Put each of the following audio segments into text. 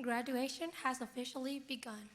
graduation has officially begun.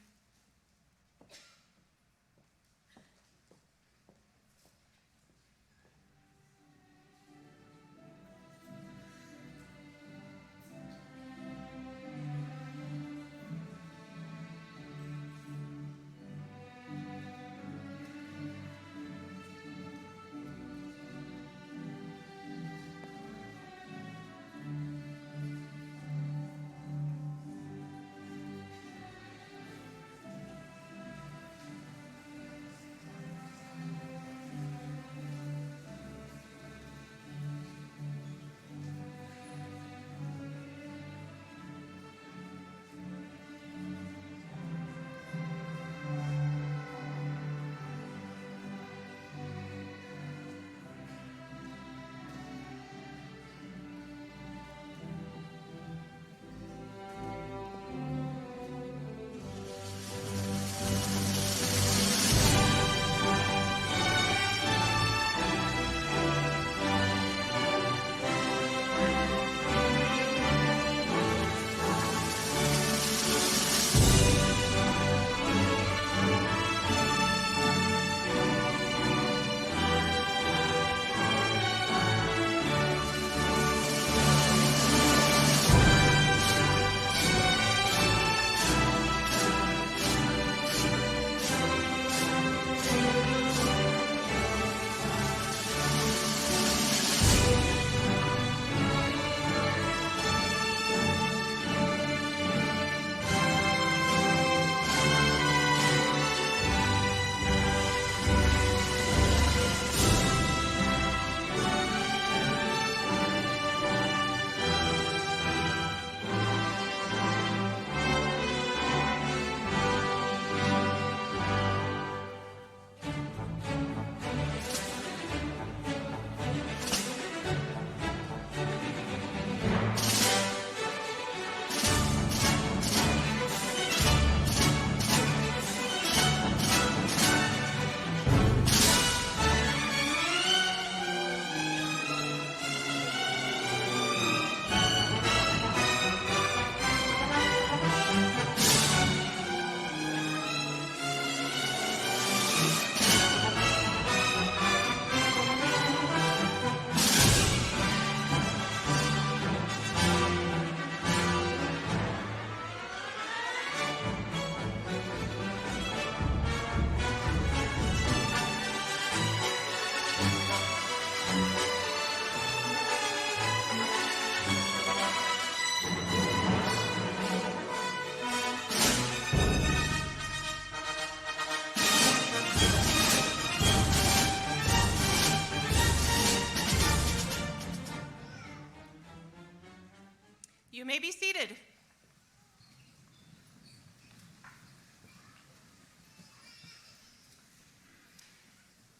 You may be seated.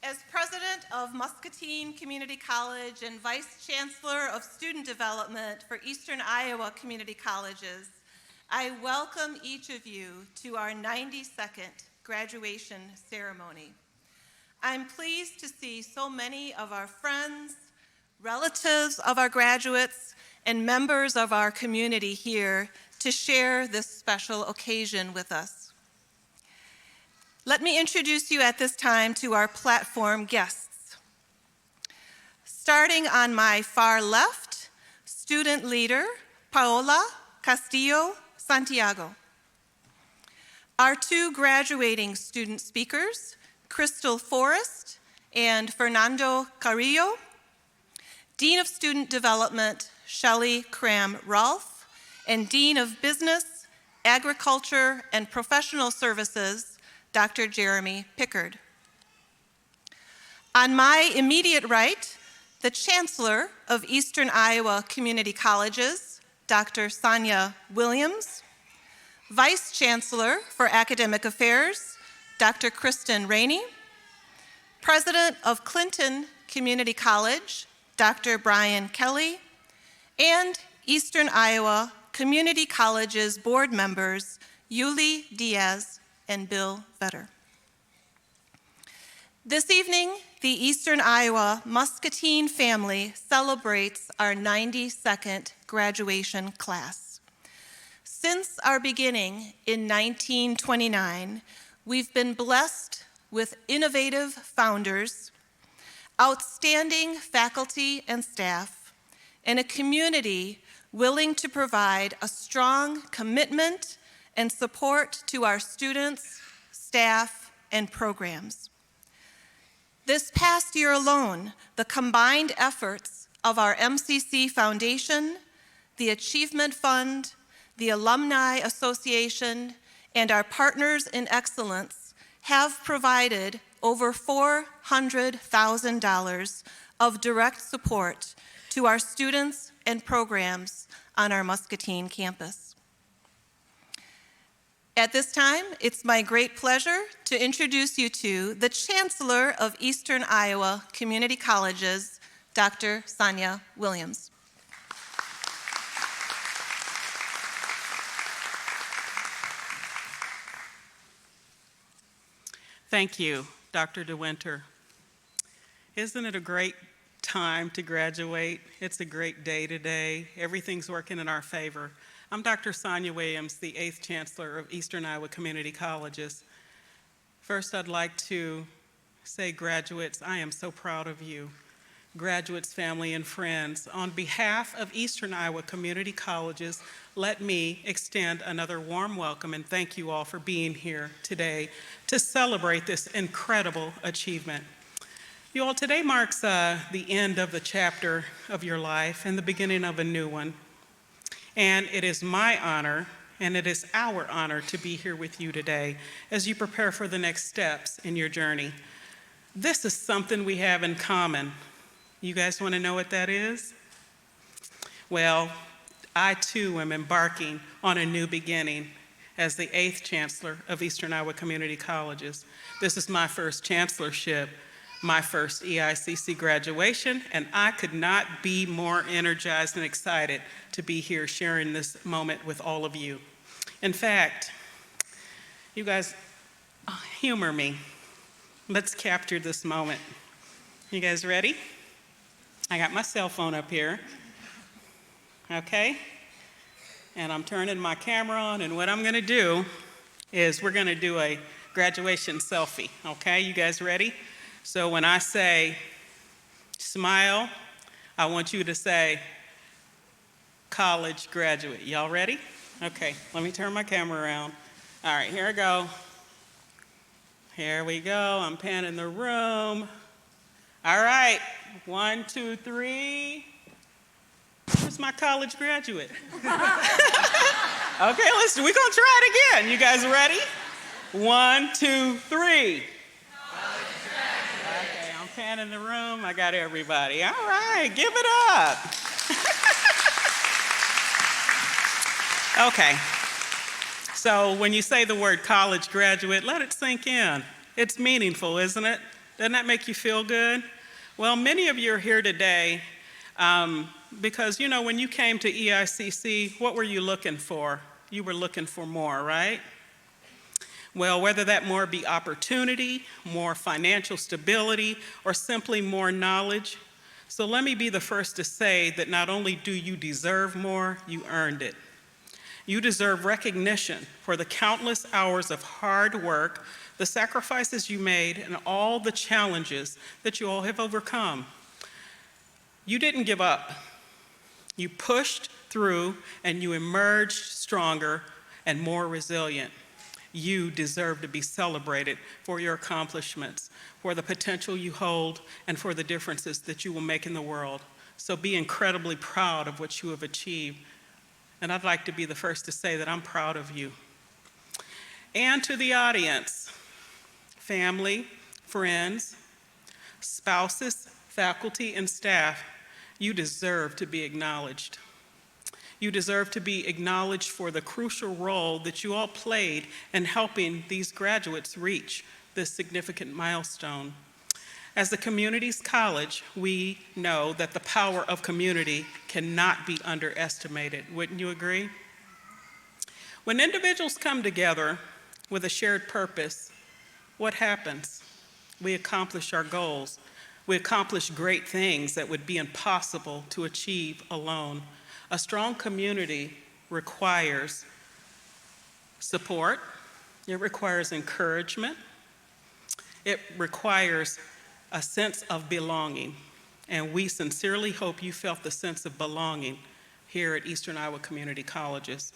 As president of Muscatine Community College and vice chancellor of student development for Eastern Iowa Community Colleges, I welcome each of you to our 92nd graduation ceremony. I'm pleased to see so many of our friends, relatives of our graduates, and members of our community here to share this special occasion with us. Let me introduce you at this time to our platform guests. Starting on my far left, student leader Paola Castillo Santiago. Our two graduating student speakers, Crystal Forrest and Fernando Carrillo. Dean of Student Development, Shelley Cram-Rolfe, and Dean of Business, Agriculture, and Professional Services, Dr. Jeremy Pickard. On my immediate right, the Chancellor of Eastern Iowa Community Colleges, Dr. Sonia Williams, Vice Chancellor for Academic Affairs, Dr. Kristen Rainey, President of Clinton Community College, Dr. Brian Kelly, and Eastern Iowa Community Colleges board members Yuli Diaz and Bill Vetter. This evening, the Eastern Iowa Muscatine family celebrates our 92nd graduation class. Since our beginning in 1929, we've been blessed with innovative founders, outstanding faculty and staff, and a community willing to provide a strong commitment and support to our students, staff, and programs. This past year alone, the combined efforts of our MCC Foundation, the Achievement Fund, the Alumni Association, and our partners in excellence have provided over $400,000 of direct support to our students and programs on our Muscatine campus. At this time, it's my great pleasure to introduce you to the Chancellor of Eastern Iowa Community Colleges, Dr. Sonia Williams. Thank you, Dr. DeWinter. Isn't it a great time to graduate? It's a great day today. Everything's working in our favor. I'm Dr. Sonia Williams, the 8th Chancellor of Eastern Iowa Community Colleges. First, I'd like to say, graduates, I am so proud of you. Graduates, family, and friends, on behalf of Eastern Iowa Community Colleges, let me extend another warm welcome and thank you all for being here today to celebrate this incredible achievement. You all, today marks the end of the chapter of your life and the beginning of a new one. And it is my honor, and it is our honor to be here with you today as you prepare for the next steps in your journey. This is something we have in common. You guys want to know what that is? Well, I too am embarking on a new beginning as the 8th Chancellor of Eastern Iowa Community Colleges. This is my first chancellorship, my first EICC graduation, and I could not be more energized and excited to be here sharing this moment with all of you. In fact, you guys, humor me. Let's capture this moment. You guys ready? I got my cell phone up here, okay? And I'm turning my camera on, and what I'm gonna do is we're gonna do a graduation selfie, okay? You guys ready? So when I say smile, I want you to say college graduate. Y'all ready? Okay, let me turn my camera around. All right, here I go. Here we go, I'm panning the room. All right, 1, 2, 3. Where's my college graduate? Okay, we're gonna try it again. You guys ready? 1, 2, 3. Okay, I'm panning the room. I got everybody. All right, give it up. Okay, so when you say the word college graduate, let it sink in. It's meaningful, isn't it? Doesn't that make you feel good? Well, many of you are here today because, you know, when you came to EICC, what were you looking for? You were looking for more, right? Well, whether that more be opportunity, more financial stability, or simply more knowledge. So let me be the first to say that not only do you deserve more, you earned it. You deserve recognition for the countless hours of hard work, the sacrifices you made, and all the challenges that you all have overcome. You didn't give up. You pushed through, and you emerged stronger and more resilient. You deserve to be celebrated for your accomplishments, for the potential you hold, and for the differences that you will make in the world. So be incredibly proud of what you have achieved. And I'd like to be the first to say that I'm proud of you. And to the audience, family, friends, spouses, faculty, and staff, you deserve to be acknowledged. You deserve to be acknowledged for the crucial role that you all played in helping these graduates reach this significant milestone. As the community's college, we know that the power of community cannot be underestimated. Wouldn't you agree? When individuals come together with a shared purpose, what happens? We accomplish our goals. We accomplish great things that would be impossible to achieve alone. A strong community requires support. It requires encouragement. It requires a sense of belonging. And we sincerely hope you felt the sense of belonging here at Eastern Iowa Community Colleges.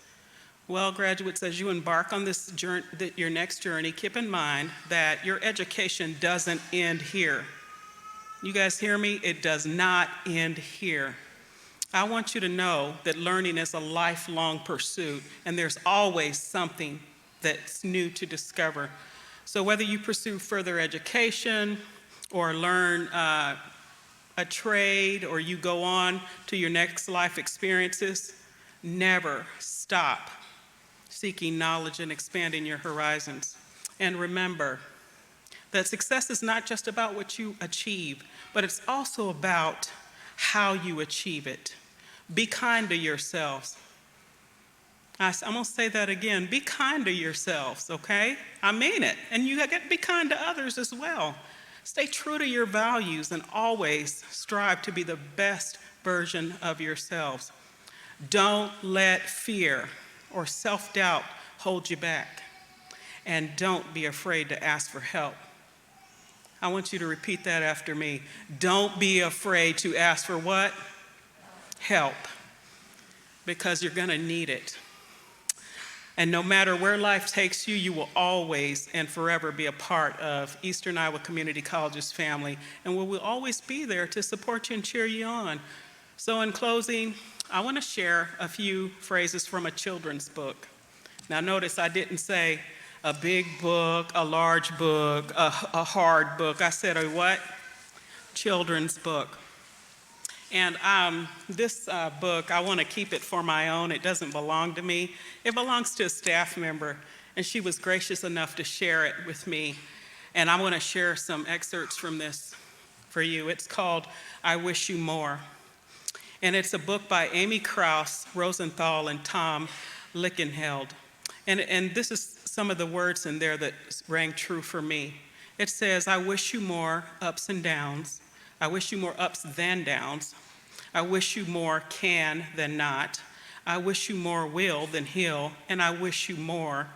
Well, graduates, as you embark on this journey, your next journey, keep in mind that your education doesn't end here. You guys hear me? It does not end here. I want you to know that learning is a lifelong pursuit, and there's always something that's new to discover. So whether you pursue further education or learn a trade, or you go on to your next life experiences, never stop seeking knowledge and expanding your horizons. And remember that success is not just about what you achieve, but it's also about how you achieve it. Be kind to yourselves. I'm gonna say that again. Be kind to yourselves, okay? I mean it. And you got to be kind to others as well. Stay true to your values and always strive to be the best version of yourselves. Don't let fear or self-doubt hold you back. And don't be afraid to ask for help. I want you to repeat that after me. Don't be afraid to ask for what? Help. Because you're gonna need it. And no matter where life takes you, you will always and forever be a part of Eastern Iowa Community College's family, and we will always be there to support you and cheer you on. So in closing, I want to share a few phrases from a children's book. Now notice I didn't say a big book, a large book, a hard book. I said a what? Children's book. And this book, I want to keep it for my own. It doesn't belong to me. It belongs to a staff member, and she was gracious enough to share it with me. And I want to share some excerpts from this for you. It's called I Wish You More. And it's a book by Amy Krauss, Rosenthal, and Tom Lickenheld. And this is some of the words in there that rang true for me. It says, I wish you more ups and downs. I wish you more ups than downs. I wish you more can than not. I wish you more will than he'll. And I wish you more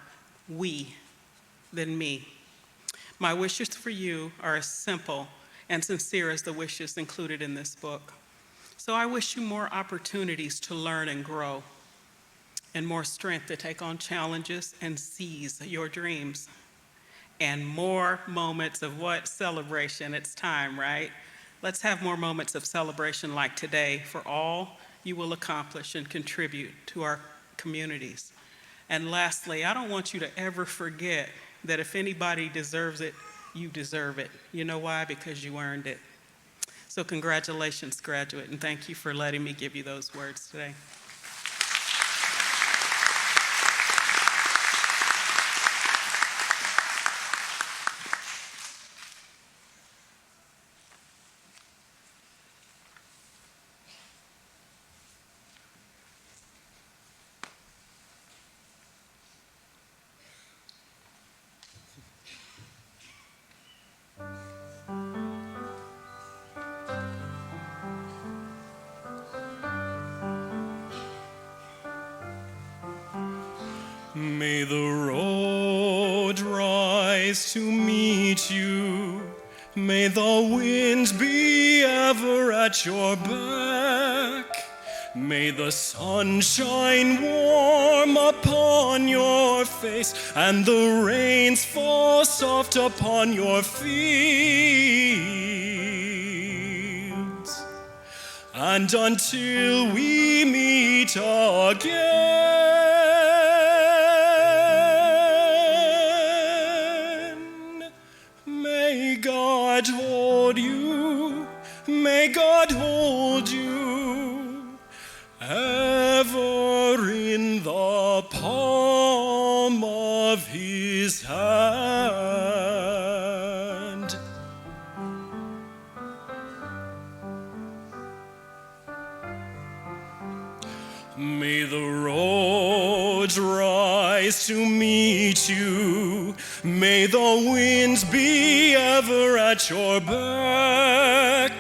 we than me. My wishes for you are as simple and sincere as the wishes included in this book. So I wish you more opportunities to learn and grow, and more strength to take on challenges and seize your dreams, and more moments of what? Celebration. It's time, right? Let's have more moments of celebration like today for all you will accomplish and contribute to our communities. And lastly, I don't want you to ever forget that if anybody deserves it, you deserve it. You know why? Because you earned it. So congratulations, graduate, and thank you for letting me give you those words today. May the road rise to meet you. May the winds be ever at your back. May the sun shine warm upon your face, and the rains fall soft upon your fields. And until we meet again, may God hold you, may God hold you, ever in the palm of his hand. May the roads rise to meet you. May the winds be ever at your back.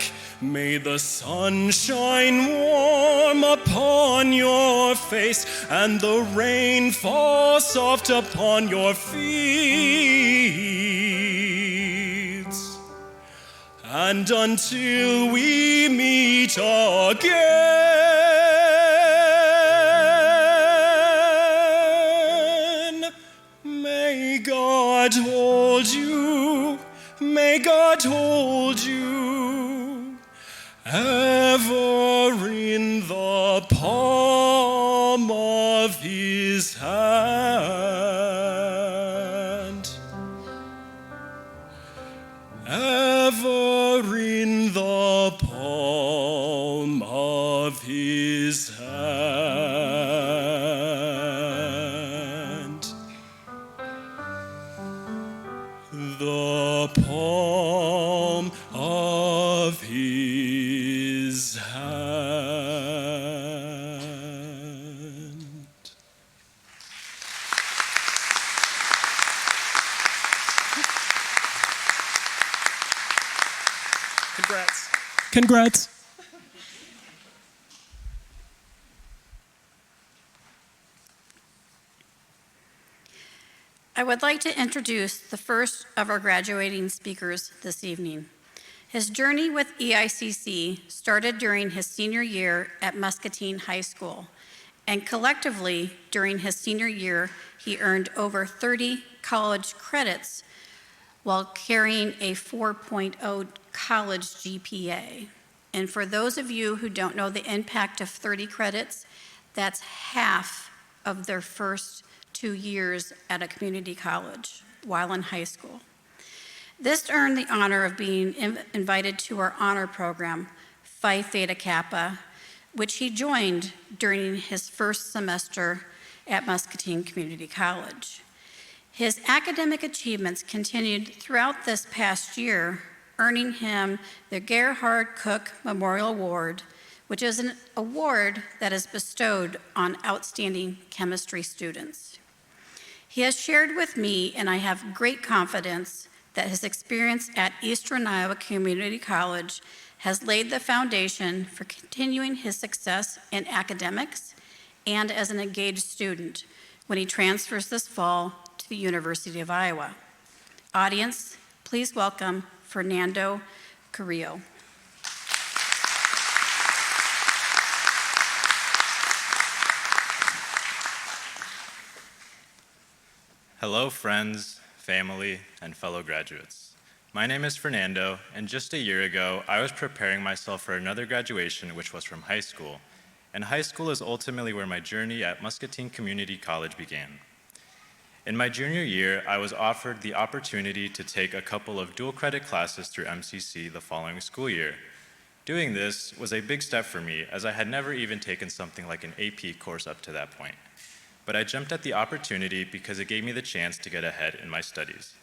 May the sun shine warm upon your face, and the rain fall soft upon your fields. And until we meet again, may God hold you, may God hold you, ever in the palm of his hand. Ever in the palm of his hand. The palm of his hand. Congrats. Congrats. I would like to introduce the first of our graduating speakers this evening. His journey with EICC started during his senior year at Muscatine High School, and collectively, during his senior year, he earned over 30 college credits while carrying a 4.0 college GPA. And for those of you who don't know the impact of 30 credits, that's half of their first 2 years at a community college while in high school. This earned the honor of being invited to our honor program, Phi Theta Kappa, which he joined during his first semester at Muscatine Community College. His academic achievements continued throughout this past year, earning him the Gerhard Cook Memorial Award, which is an award that is bestowed on outstanding chemistry students. He has shared with me, and I have great confidence, that his experience at Eastern Iowa Community College has laid the foundation for continuing his success in academics and as an engaged student when he transfers this fall to the University of Iowa. Audience, please welcome Fernando Carrillo. Hello, friends, family, and fellow graduates. My name is Fernando, and just a year ago, I was preparing myself for another graduation, which was from high school. And high school is ultimately where my journey at Muscatine Community College began. In my junior year, I was offered the opportunity to take a couple of dual credit classes through MCC the following school year. Doing this was a big step for me, as I had never even taken something like an AP course up to that point. But I jumped at the opportunity because it gave me the chance to get ahead in my studies.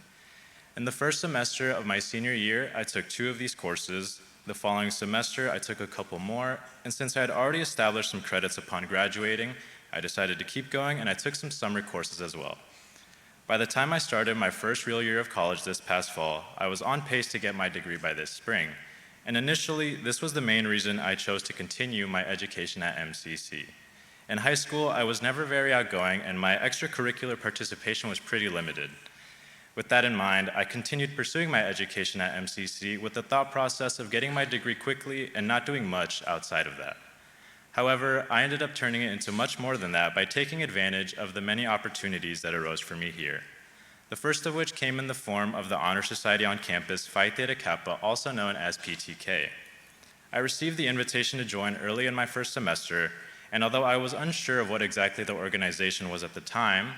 In the first semester of my senior year, I took 2 of these courses. The following semester, I took a couple more, and since I had already established some credits upon graduating, I decided to keep going, and I took some summer courses as well. By the time I started my first real year of college this past fall, I was on pace to get my degree by this spring. And initially, this was the main reason I chose to continue my education at MCC. In high school, I was never very outgoing, and my extracurricular participation was pretty limited. With that in mind, I continued pursuing my education at MCC with the thought process of getting my degree quickly and not doing much outside of that. However, I ended up turning it into much more than that by taking advantage of the many opportunities that arose for me here. The first of which came in the form of the Honor Society on campus, Phi Theta Kappa, also known as PTK. I received the invitation to join early in my first semester, and although I was unsure of what exactly the organization was at the time,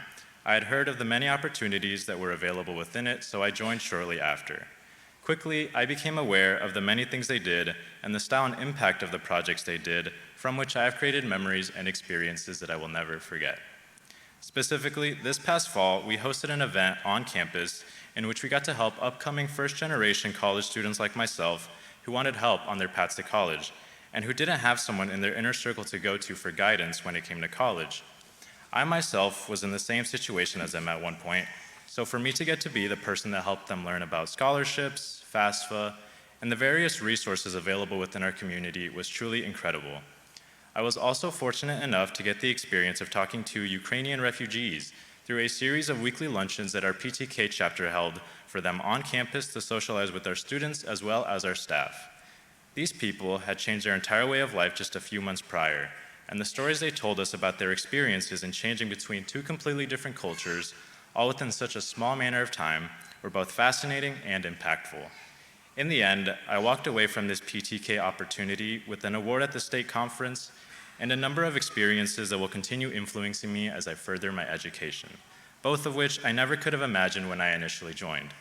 I had heard of the many opportunities that were available within it, so I joined shortly after. Quickly, I became aware of the many things they did and the style and impact of the projects they did, from which I have created memories and experiences that I will never forget. Specifically, this past fall, we hosted an event on campus in which we got to help upcoming first-generation college students like myself who wanted help on their paths to college, and who didn't have someone in their inner circle to go to for guidance when it came to college. I myself was in the same situation as them at one point, so for me to get to be the person that helped them learn about scholarships, FAFSA, and the various resources available within our community was truly incredible. I was also fortunate enough to get the experience of talking to Ukrainian refugees through a series of weekly luncheons that our PTK chapter held for them on campus to socialize with our students as well as our staff. These people had changed their entire way of life just a few months prior, and the stories they told us about their experiences in changing between two completely different cultures, all within such a small manner of time, were both fascinating and impactful. In the end, I walked away from this PTK opportunity with an award at the state conference and a number of experiences that will continue influencing me as I further my education, both of which I never could have imagined when I initially joined.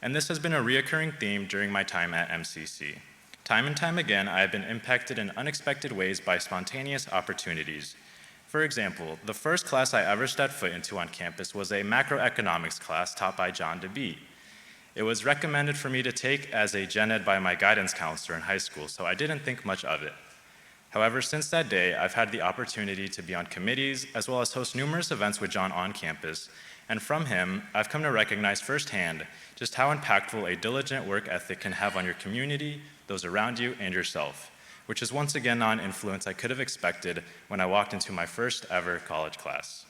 And this has been a reoccurring theme during my time at MCC. Time and time again, I have been impacted in unexpected ways by spontaneous opportunities. For example, the first class I ever stepped foot into on campus was a macroeconomics class taught by John DeBee. It was recommended for me to take as a gen ed by my guidance counselor in high school, so I didn't think much of it. However, since that day, I've had the opportunity to be on committees as well as host numerous events with John on campus, and from him, I've come to recognize firsthand just how impactful a diligent work ethic can have on your community, those around you, and yourself, which is once again not an influence I could have expected when I walked into my first ever college class.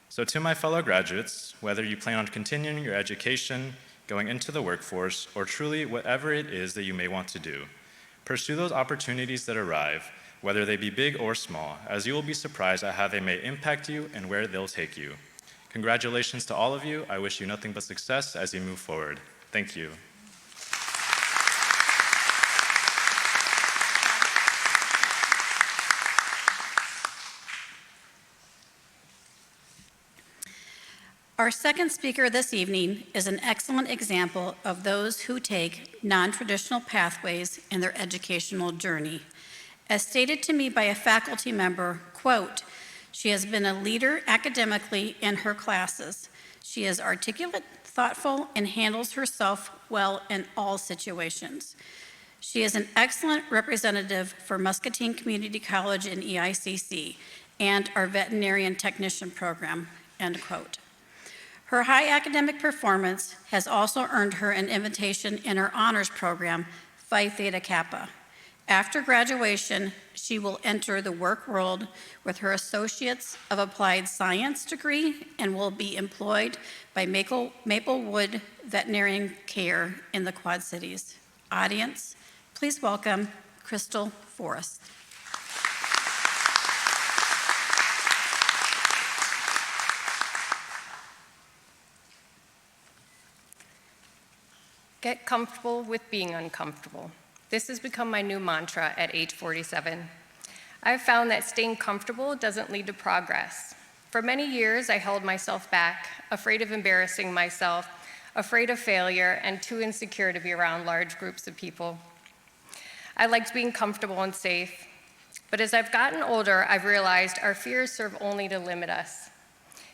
So to my fellow graduates, whether you plan on continuing your education, going into the workforce, or truly whatever it is that you may want to do, pursue those opportunities that arrive, whether they be big or small, as you will be surprised at how they may impact you and where they'll take you. Congratulations to all of you. I wish you nothing but success as you move forward. Thank you. Our second speaker this evening is an excellent example of those who take non-traditional pathways in their educational journey. As stated to me by a faculty member, quote, "She has been a leader academically in her classes. She is articulate, thoughtful, and handles herself well in all situations. She is an excellent representative for Muscatine Community College and EICC and our veterinarian technician program," end quote. Her high academic performance has also earned her an invitation in her honors program, Phi Theta Kappa. After graduation, she will enter the work world with her Associates of Applied Science degree and will be employed by Maplewood Veterinarian Care in the Quad Cities. Audience, please welcome Crystal Forrest. Get comfortable with being uncomfortable. This has become my new mantra at age 47. I've found that staying comfortable doesn't lead to progress. For many years, I held myself back, afraid of embarrassing myself, afraid of failure, and too insecure to be around large groups of people. I liked being comfortable and safe, but as I've gotten older, I've realized our fears serve only to limit us.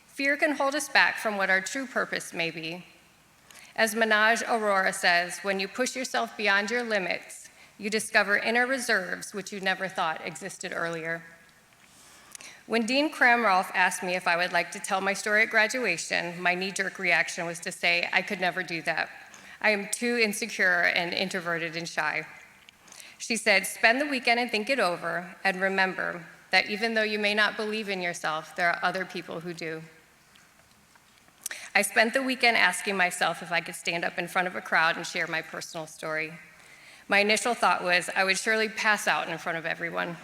Fear can hold us back from what our true purpose may be. As Manoj Arora says, when you push yourself beyond your limits, you discover inner reserves which you never thought existed earlier. When Dean Kramroff asked me if I would like to tell my story at graduation, my knee-jerk reaction was to say I could never do that. I am too insecure and introverted and shy. She said, spend the weekend and think it over, and remember that even though you may not believe in yourself, there are other people who do. I spent the weekend asking myself if I could stand up in front of a crowd and share my personal story. My initial thought was I would surely pass out in front of everyone.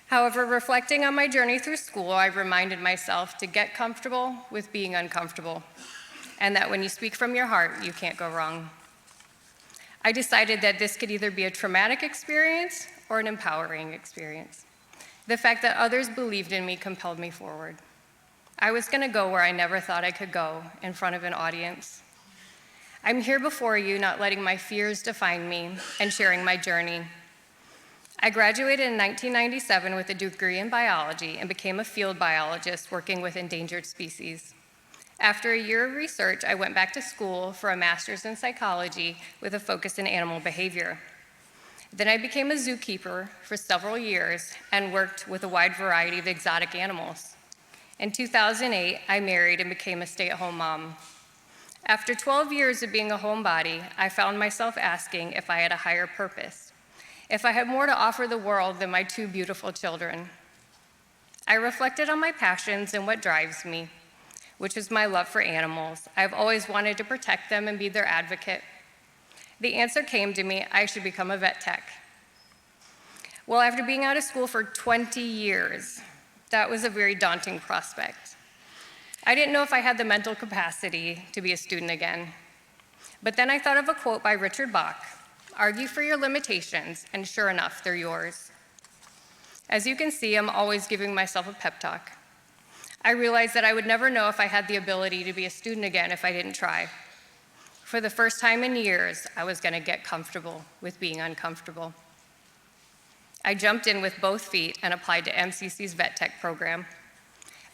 However, reflecting on my journey through school, I reminded myself to get comfortable with being uncomfortable, and that when you speak from your heart, you can't go wrong. I decided that this could either be a traumatic experience or an empowering experience. The fact that others believed in me compelled me forward. I was going to go where I never thought I could go, in front of an audience. I'm here before you, not letting my fears define me, and sharing my journey. I graduated in 1997 with a degree in biology and became a field biologist working with endangered species. After a year of research, I went back to school for a master's in psychology with a focus in animal behavior. Then I became a zookeeper for several years and worked with a wide variety of exotic animals. In 2008, I married and became a stay-at-home mom. After 12 years of being a homebody, I found myself asking if I had a higher purpose, if I had more to offer the world than my two beautiful children. I reflected on my passions and what drives me, which is my love for animals. I've always wanted to protect them and be their advocate. The answer came to me: I should become a vet tech. Well, after being out of school for 20 years, that was a very daunting prospect. I didn't know if I had the mental capacity to be a student again. But then I thought of a quote by Richard Bach: "Argue for your limitations, and sure enough, they're yours." As you can see, I'm always giving myself a pep talk. I realized that I would never know if I had the ability to be a student again if I didn't try. For the first time in years, I was going to get comfortable with being uncomfortable. I jumped in with both feet and applied to MCC's Vet Tech program.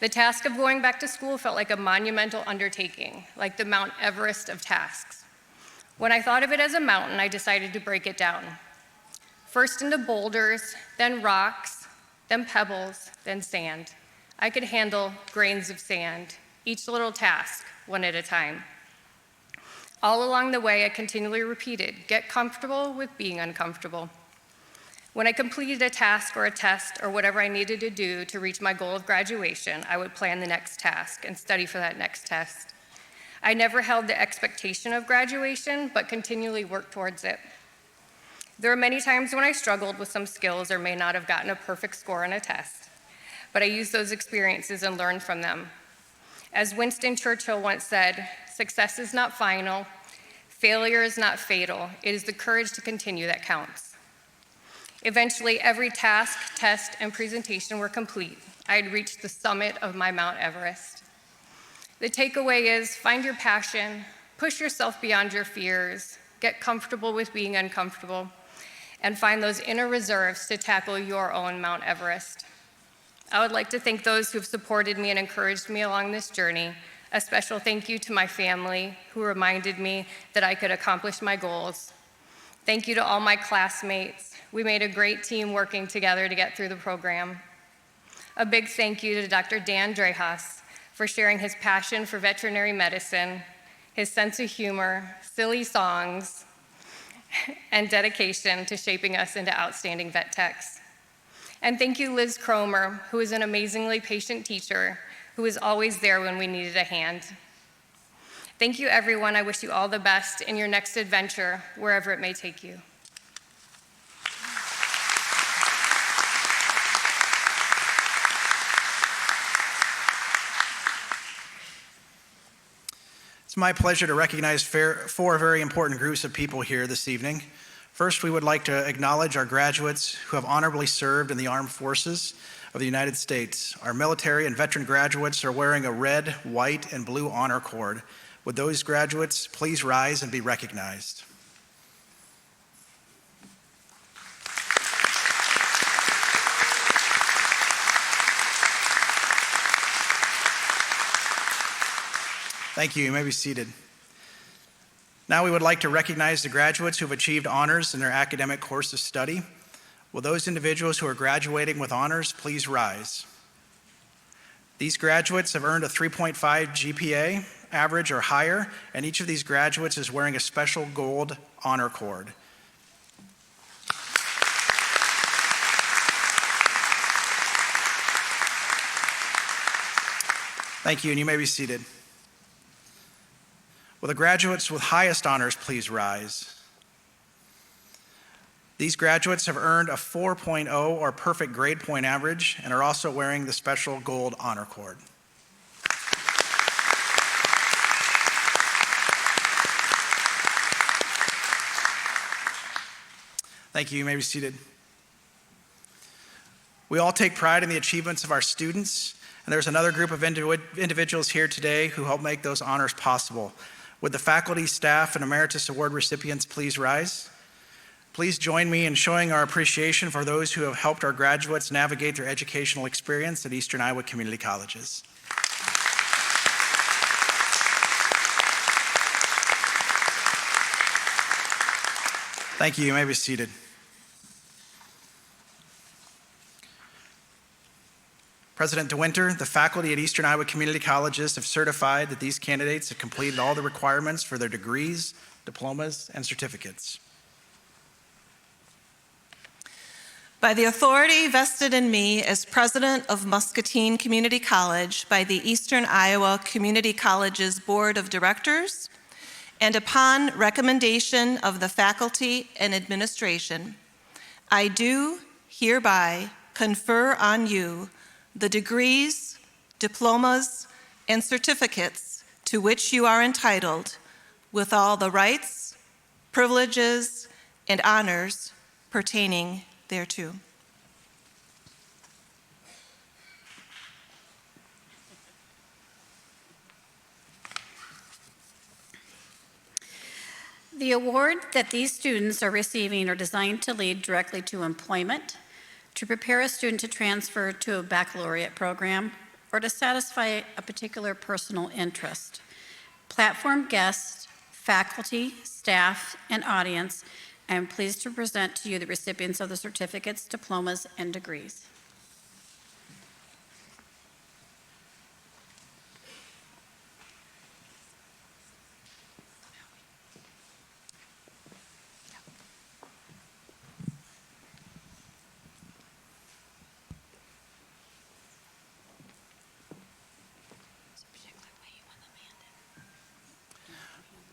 The task of going back to school felt like a monumental undertaking, like the Mount Everest of tasks. When I thought of it as a mountain, I decided to break it down. First into boulders, then rocks, then pebbles, then sand. I could handle grains of sand, each little task, one at a time. All along the way, I continually repeated, get comfortable with being uncomfortable. When I completed a task or a test or whatever I needed to do to reach my goal of graduation, I would plan the next task and study for that next test. I never held the expectation of graduation, but continually worked towards it. There were many times when I struggled with some skills or may not have gotten a perfect score on a test, but I used those experiences and learned from them. As Winston Churchill once said, success is not final, failure is not fatal, it is the courage to continue that counts. Eventually, every task, test, and presentation were complete. I had reached the summit of my Mount Everest. The takeaway is, find your passion, push yourself beyond your fears, get comfortable with being uncomfortable, and find those inner reserves to tackle your own Mount Everest. I would like to thank those who have supported me and encouraged me along this journey. A special thank you to my family, who reminded me that I could accomplish my goals. Thank you to all my classmates. We made a great team working together to get through the program. A big thank you to Dr. Dan Drehas for sharing his passion for veterinary medicine, his sense of humor, silly songs, and dedication to shaping us into outstanding vet techs. And thank you, Liz Cromer, who is an amazingly patient teacher who is always there when we needed a hand. Thank you, everyone. I wish you all the best in your next adventure, wherever it may take you. It's my pleasure to recognize four very important groups of people here this evening. First, we would like to acknowledge our graduates who have honorably served in the armed forces of the United States. Our military and veteran graduates are wearing a red, white, and blue honor cord. Would those graduates please rise and be recognized? Thank you. You may be seated. Now we would like to recognize the graduates who have achieved honors in their academic course of study. Will those individuals who are graduating with honors please rise? These graduates have earned a 3.5 GPA average or higher, and each of these graduates is wearing a special gold honor cord. Thank you, and you may be seated. Will the graduates with highest honors please rise? These graduates have earned a 4.0 or perfect grade point average and are also wearing the special gold honor cord. Thank you. You may be seated. We all take pride in the achievements of our students, and there's another group of individuals here today who help make those honors possible. Would the faculty, staff, and Emeritus Award recipients please rise? Please join me in showing our appreciation for those who have helped our graduates navigate their educational experience at Eastern Iowa Community Colleges. Thank you. You may be seated. President DeWinter, the faculty at Eastern Iowa Community Colleges have certified that these candidates have completed all the requirements for their degrees, diplomas, and certificates. By the authority vested in me as president of Muscatine Community College by the Eastern Iowa Community Colleges Board of Directors, and upon recommendation of the faculty and administration, I do hereby confer on you the degrees, diplomas, and certificates to which you are entitled, with all the rights, privileges, and honors pertaining thereto. The award that these students are receiving are designed to lead directly to employment, to prepare a student to transfer to a baccalaureate program, or to satisfy a particular personal interest. Platform guests, faculty, staff, and audience, I am pleased to present to you the recipients of the certificates, diplomas, and degrees.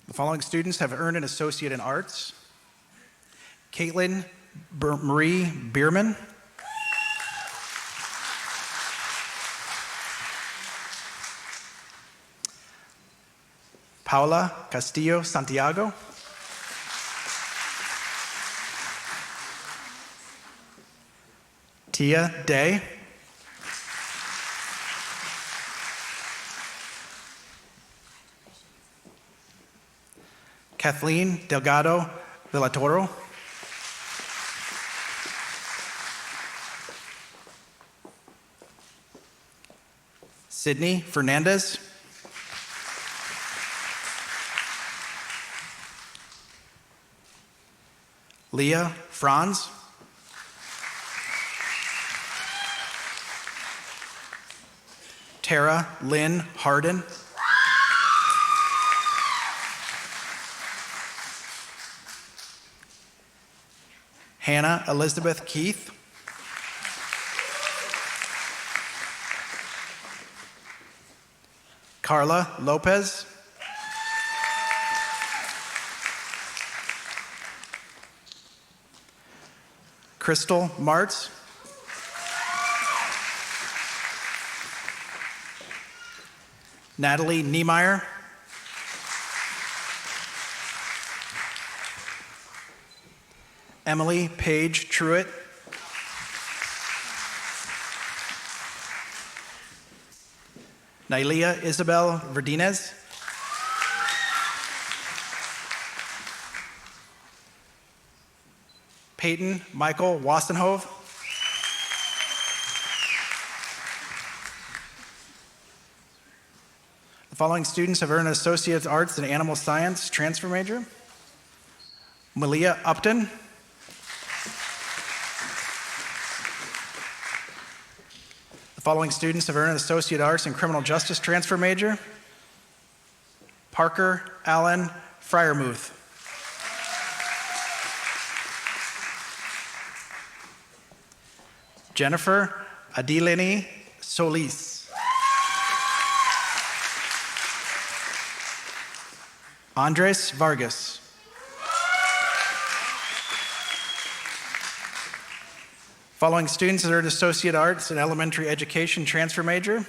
The following students have earned an Associate in Arts: Caitlin Marie Bierman, Paula Castillo Santiago, Tia Day, Kathleen Delgado Villatoro, Sydney Fernandez, Leah Franz, Tara Lynn Harden, Hannah Elizabeth Keith, Carla Lopez, Crystal Martz, Natalie Niemeyer, Emily Page Truitt, Nailia Isabel Verdinez, Peyton Michael Wassenhove, the following students have earned an Associate of Arts in Animal Science transfer major: Malia Upton, the following students have earned an Associate of Arts in Criminal Justice transfer major: Parker Allen Fryermuth, Jennifer Adilene Solis, Andres Vargas, following students that are Associate Arts in Elementary Education transfer major: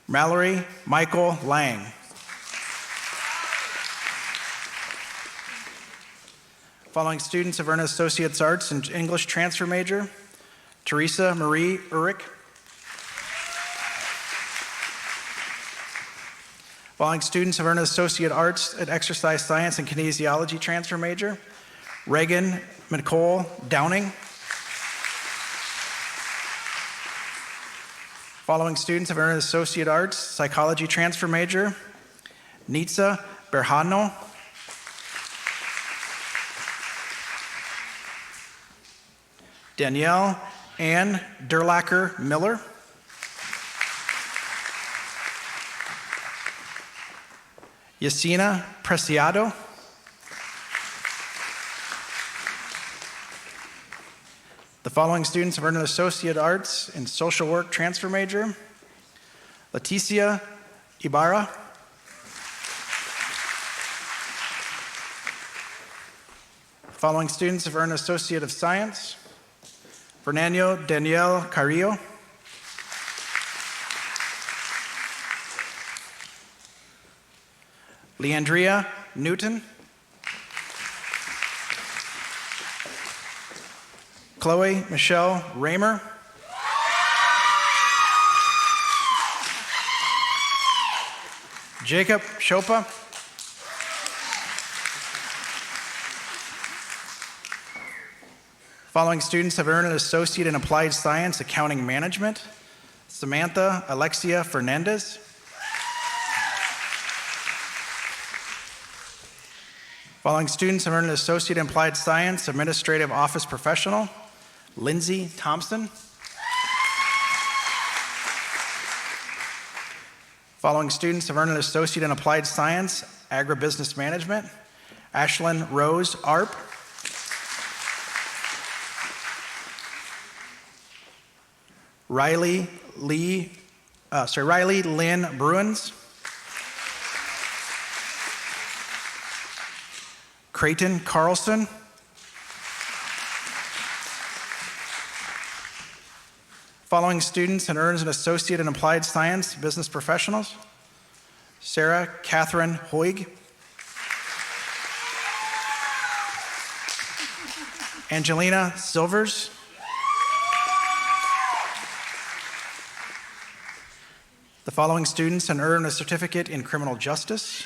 Mallory Michael Lang, following students have earned Associate's Arts in English transfer major: Teresa Marie Urich, following students have earned Associate Arts at Exercise Science and Kinesiology transfer major: Reagan Nicole Downing, following students have earned Associate Arts Psychology transfer major: Nitsa Berhano, Danielle Ann Durlacher Miller, Yasina Preciado. The following students have earned an Associate Arts in Social Work transfer major: Leticia Ibarra, following students have earned an Associate of Science: Fernando Daniel Carrillo, Leandria Newton, Chloe Michelle Raymer, Jacob Chopa, following students have earned an Associate in Applied Science Accounting Management: Samantha Alexia Fernandez, following students have earned an Associate in Applied Science Administrative Office Professional: Lindsay Thompson, following students have earned an Associate in Applied Science Agribusiness Management: Ashlyn Rose Arp, Riley Lynn Bruins, Creighton Carlson, following students and earns an Associate in Applied Science Business Professionals: Sarah Catherine Hoig, Angelina Silvers, the following students and earn a Certificate in Criminal Justice: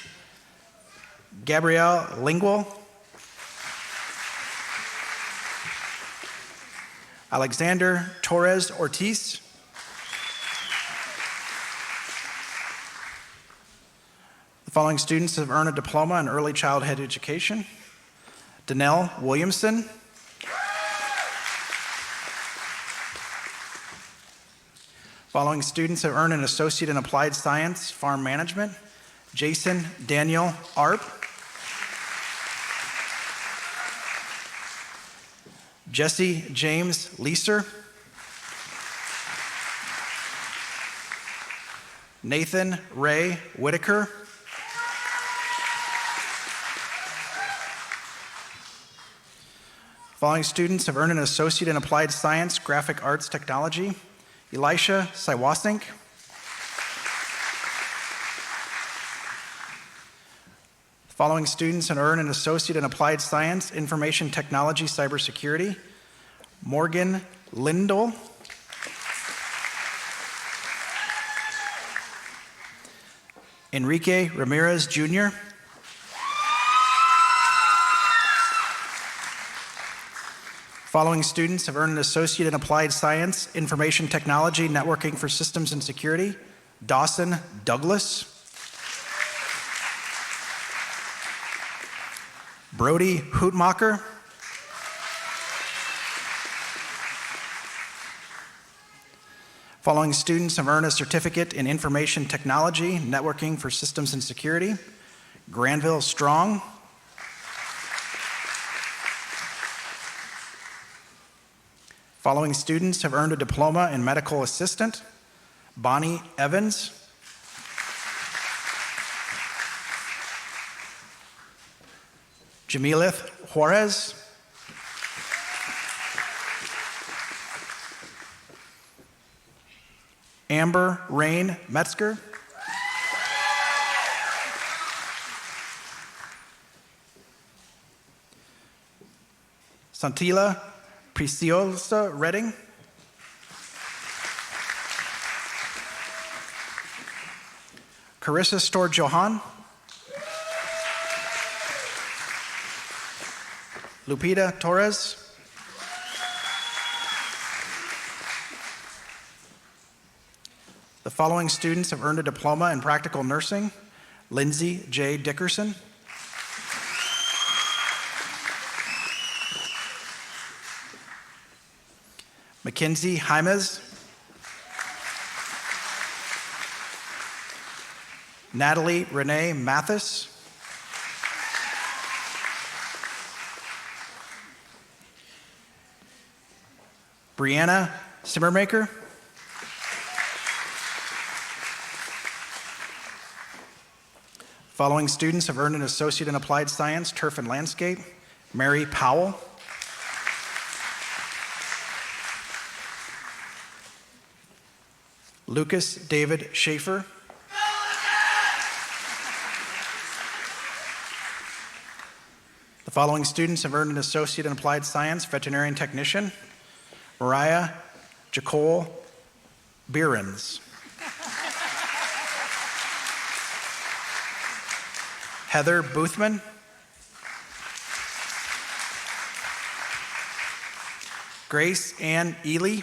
Gabrielle Lingual, Alexander Torres Ortiz, the following students have earned a diploma in early childhood education: Danelle Williamson, following students have earned an Associate in Applied Science Farm Management: Jason Daniel Arp, Jesse James Leeser, Nathan Ray Whitaker, following students have earned an Associate in Applied Science Graphic Arts Technology: Elisha Siwasink, following students and earn an Associate in Applied Science Information Technology Cybersecurity: Morgan Lindell, Enrique Ramirez Jr., following students have earned an Associate in Applied Science Information Technology Networking for Systems and Security: Dawson Douglas, Brody Hootmacher, following students have earned a Certificate in Information Technology Networking for Systems and Security: Granville Strong, following students have earned a Diploma in Medical Assistant: Bonnie Evans, Jamilith Juarez, Amber Rain Metzger, Santila Preciosa Redding, Carissa Storr Johan, Lupita Torres, the following students have earned a Diploma in Practical Nursing: Lindsay J. Dickerson, Mackenzie Jaimes, Natalie Renee Mathis. Brianna Simmermaker. Following students have earned an Associate in Applied Science, Turf and Landscape. Mary Powell. Lucas David Schaefer. The following students have earned an Associate in Applied Science, Veterinarian Technician. Mariah Jacole Behrens. Heather Boothman. Grace Ann Ely.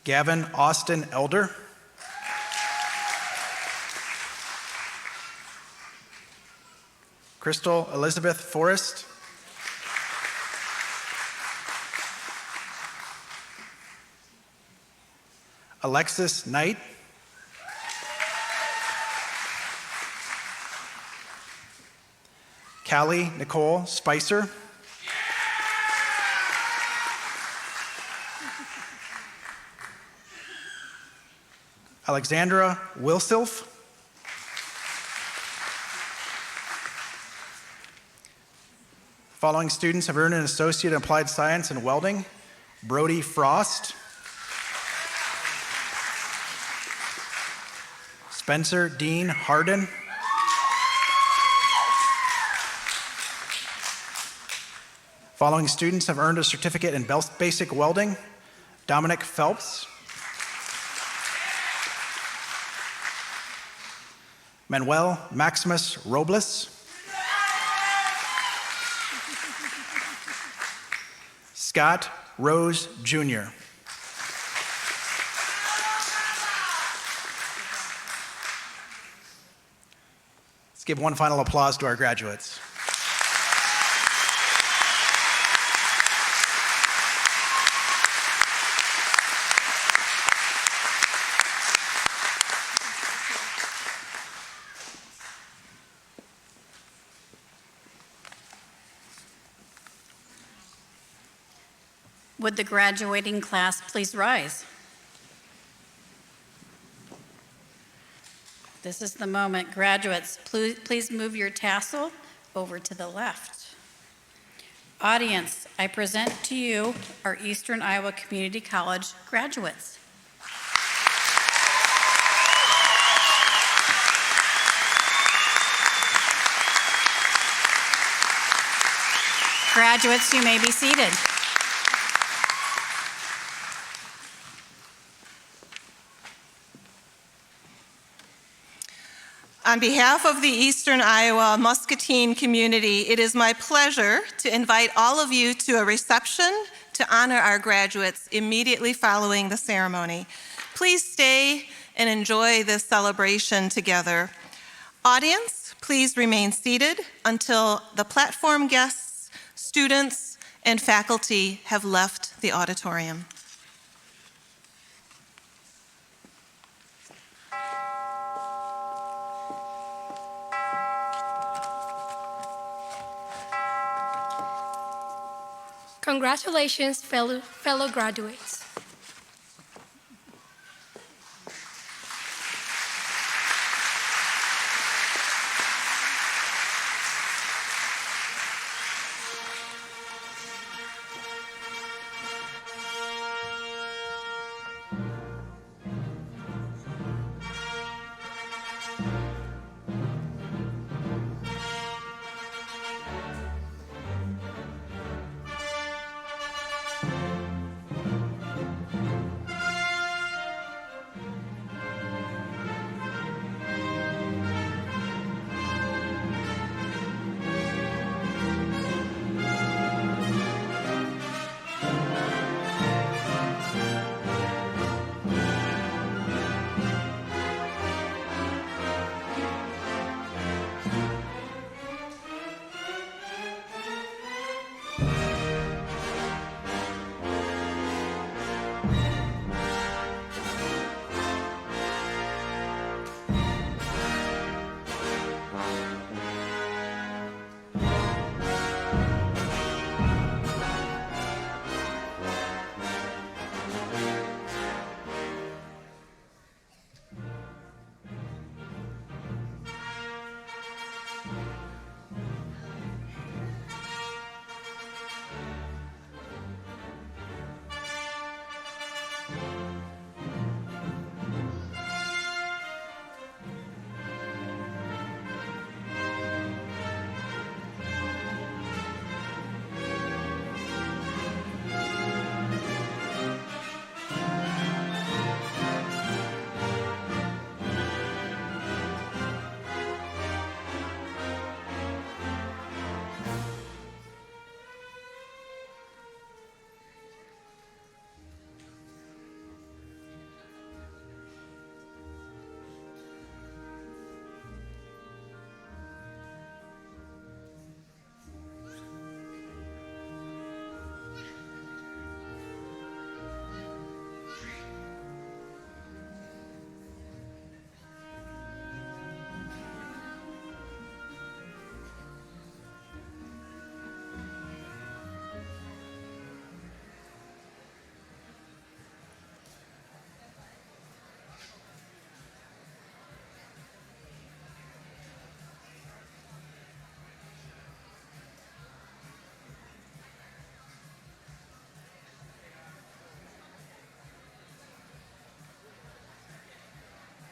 Gavin Austin Elder. Crystal Elizabeth Forrest. Alexis Knight. Callie Nicole Spicer. Alexandra Wilsilf. Following students have earned an Associate in Applied Science in Welding. Brody Frost. Spencer Dean Harden. Following students have earned a certificate in basic welding. Dominic Phelps. Manuel Maximus Robles. Scott Rose Jr. Let's give one final applause to our graduates. Would the graduating class please rise? This is the moment. Graduates, please move your tassel over to the left. Audience, I present to you our Eastern Iowa Community College graduates. Graduates, you may be seated. On behalf of the Eastern Iowa Muscatine community, it is my pleasure to invite all of you to a reception to honor our graduates immediately following the ceremony. Please stay and enjoy this celebration together. Audience, please remain seated until the platform guests, students, and faculty have left the auditorium. Congratulations, fellow graduates.